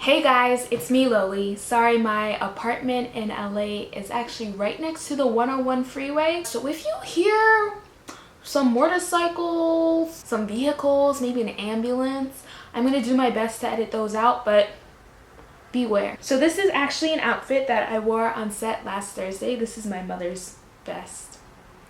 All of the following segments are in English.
Hey guys, it's me Loli. Sorry, my apartment in LA is actually right next to the 101 freeway. So if you hear some motorcycles, some vehicles, maybe an ambulance, I'm gonna do my best to edit those out, but beware. So this is actually an outfit that I wore on set last Thursday. This is my mother's vest.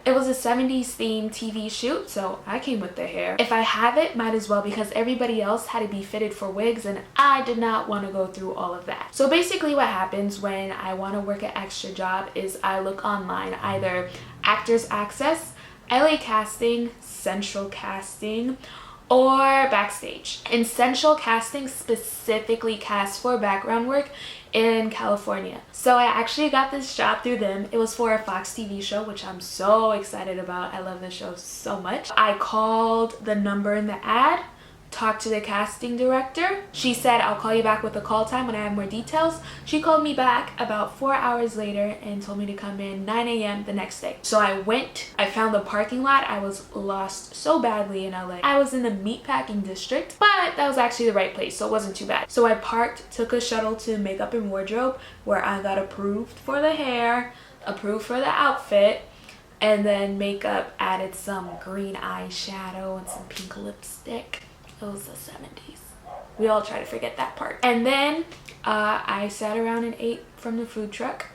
It was a 70s themed TV shoot, so I came with the hair. If I have it, might as well, because everybody else had to be fitted for wigs and I did not want to go through all of that. So basically what happens when I want to work an extra job is I look online, either Actors Access, LA Casting, Central Casting, or Backstage. And Central Casting specifically casts for background work in California. So I actually got this job through them. It was for a Fox TV show, which I'm so excited about. I love the show so much. I called the number in the ad, talked to the casting director. She said, I'll call you back with a call time when I have more details. She called me back about 4 hours later and told me to come in 9 a.m. the next day. So I went, I found the parking lot. I was lost so badly in LA. I was in the meatpacking district, but that was actually the right place, so it wasn't too bad. So I parked, took a shuttle to makeup and wardrobe where I got approved for the hair, approved for the outfit, and then makeup added some green eyeshadow and some pink lipstick. It was the 70s. We all try to forget that part. And then I sat around and ate from the food truck.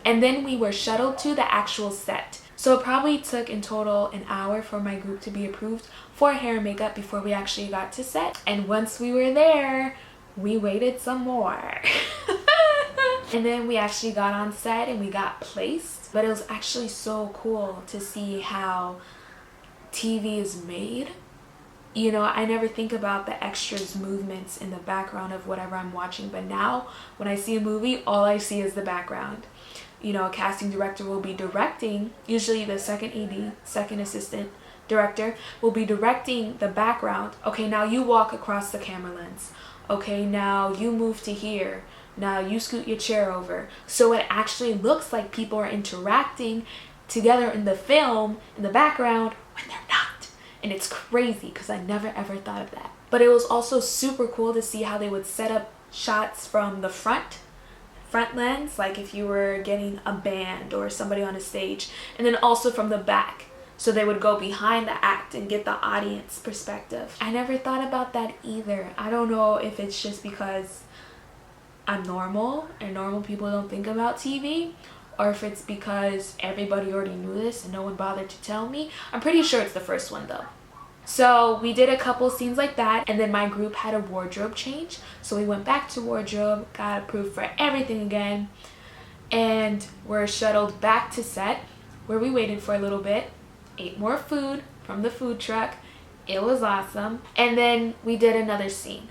And then we were shuttled to the actual set. So it probably took in total an hour for my group to be approved for hair and makeup before we actually got to set. And once we were there, we waited some more. And then we actually got on set and we got placed. But it was actually so cool to see how TV is made. You know, I never think about the extras movements in the background of whatever I'm watching, but now when I see a movie, all I see is the background. You know, a casting director will be directing, usually the second AD, second assistant director, will be directing the background. Okay, now you walk across the camera lens. Okay, now you move to here. Now you scoot your chair over. So it actually looks like people are interacting together in the film, in the background, when they're not. And it's crazy because I never ever thought of that. But it was also super cool to see how they would set up shots from the front lens, like if you were getting a band or somebody on a stage, and then also from the back. So they would go behind the act and get the audience perspective. I never thought about that either. I don't know if it's just because I'm normal and normal people don't think about TV, or if it's because everybody already knew this and no one bothered to tell me. I'm pretty sure it's the first one though. So we did a couple scenes like that, and then my group had a wardrobe change. So we went back to wardrobe, got approved for everything again, and were shuttled back to set where we waited for a little bit, ate more food from the food truck. It was awesome. And then we did another scene.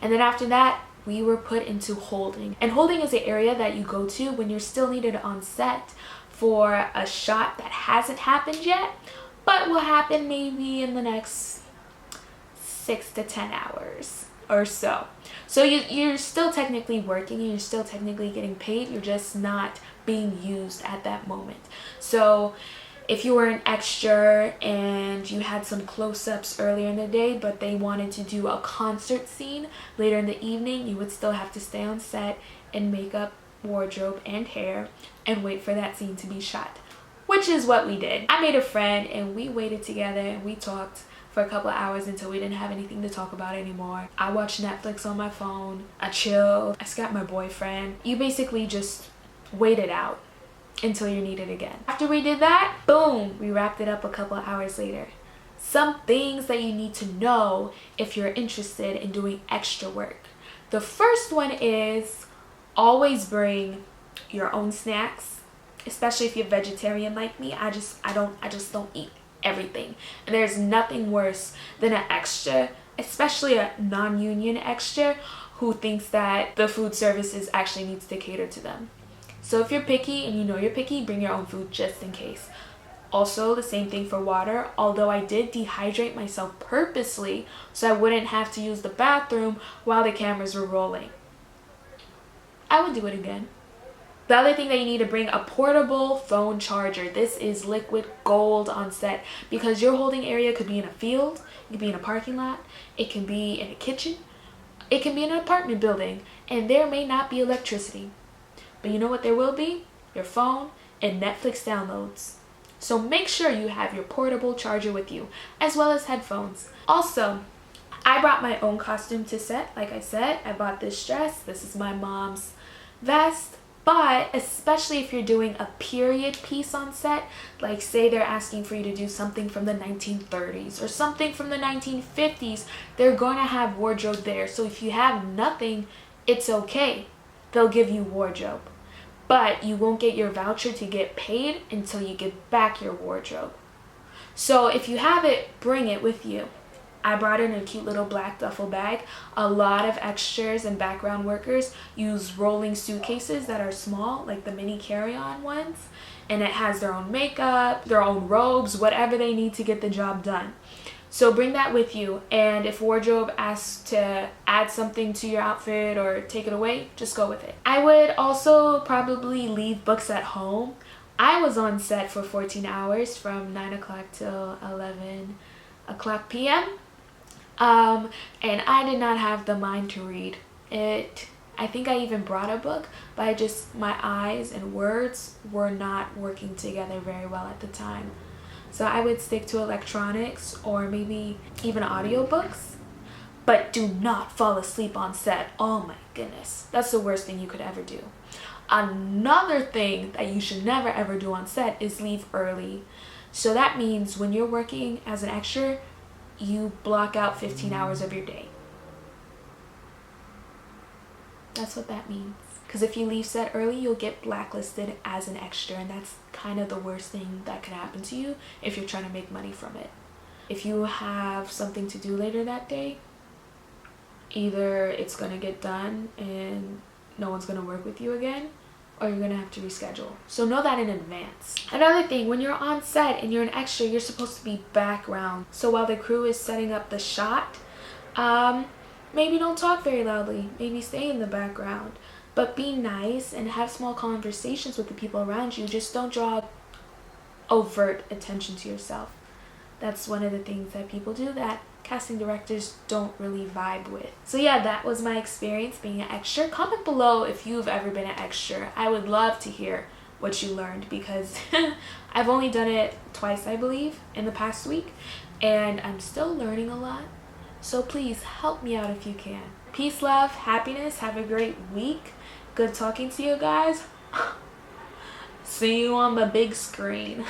And then after that, we were put into holding. And holding is the area that you go to when you're still needed on set for a shot that hasn't happened yet, but will happen maybe in the next 6 to 10 hours or so. So you're still technically working and you're still technically getting paid. You're just not being used at that moment. So if you were an extra and you had some close-ups earlier in the day, but they wanted to do a concert scene later in the evening, you would still have to stay on set in makeup, wardrobe, and hair and wait for that scene to be shot, which is what we did. I made a friend and we waited together and we talked for a couple of hours until we didn't have anything to talk about anymore. I watched Netflix on my phone. I chilled. I Skyped my boyfriend. You basically just wait it out until you're needed again. After we did that, boom, we wrapped it up a couple of hours later. Some things that you need to know if you're interested in doing extra work. The first one is always bring your own snacks, especially if you're vegetarian like me. I just don't eat everything. And there's nothing worse than an extra, especially a non-union extra, who thinks that the food services actually needs to cater to them. So if you're picky and you know you're picky, bring your own food just in case. Also, the same thing for water, although I did dehydrate myself purposely so I wouldn't have to use the bathroom while the cameras were rolling. I would do it again. The other thing that you need to bring, a portable phone charger. This is liquid gold on set because your holding area could be in a field, it could be in a parking lot, it can be in a kitchen, It can be in an apartment building and there may not be electricity. But you know what there will be? Your phone and Netflix downloads. So make sure you have your portable charger with you, as well as headphones. Also, I brought my own costume to set. Like I said, I bought this dress. This is my mom's vest. But especially if you're doing a period piece on set, like say they're asking for you to do something from the 1930s or something from the 1950s, they're going to have wardrobe there. So if you have nothing, it's okay. They'll give you wardrobe. But you won't get your voucher to get paid until you get back your wardrobe. So if you have it, bring it with you. I brought in a cute little black duffel bag. A lot of extras and background workers use rolling suitcases that are small, like the mini carry-on ones. And it has their own makeup, their own robes, whatever they need to get the job done. So bring that with you. And if wardrobe asks to add something to your outfit or take it away, just go with it. I would also probably leave books at home. I was on set for 14 hours from 9 o'clock till 11 o'clock p.m. And I did not have the mind to read it. I think I even brought a book, but my eyes and words were not working together very well at the time. So I would stick to electronics or maybe even audiobooks. But do not fall asleep on set. Oh my goodness. That's the worst thing you could ever do. Another thing that you should never ever do on set is leave early. So that means when you're working as an extra, you block out 15 hours of your day. That's what that means. Because if you leave set early, you'll get blacklisted as an extra, and that's kind of the worst thing that could happen to you if you're trying to make money from it. If you have something to do later that day, either it's going to get done and no one's going to work with you again, or you're going to have to reschedule. So know that in advance. Another thing, when you're on set and you're an extra, you're supposed to be background. So while the crew is setting up the shot, maybe don't talk very loudly. Maybe stay in the background. But be nice and have small conversations with the people around you. Just don't draw overt attention to yourself. That's one of the things that people do that casting directors don't really vibe with. So yeah, that was my experience being an extra. Comment below if you've ever been an extra. I would love to hear what you learned, because I've only done it twice, I believe, in the past week, and I'm still learning a lot. So please help me out if you can. Peace, love, happiness. Have a great week. Good talking to you guys. See you on the big screen.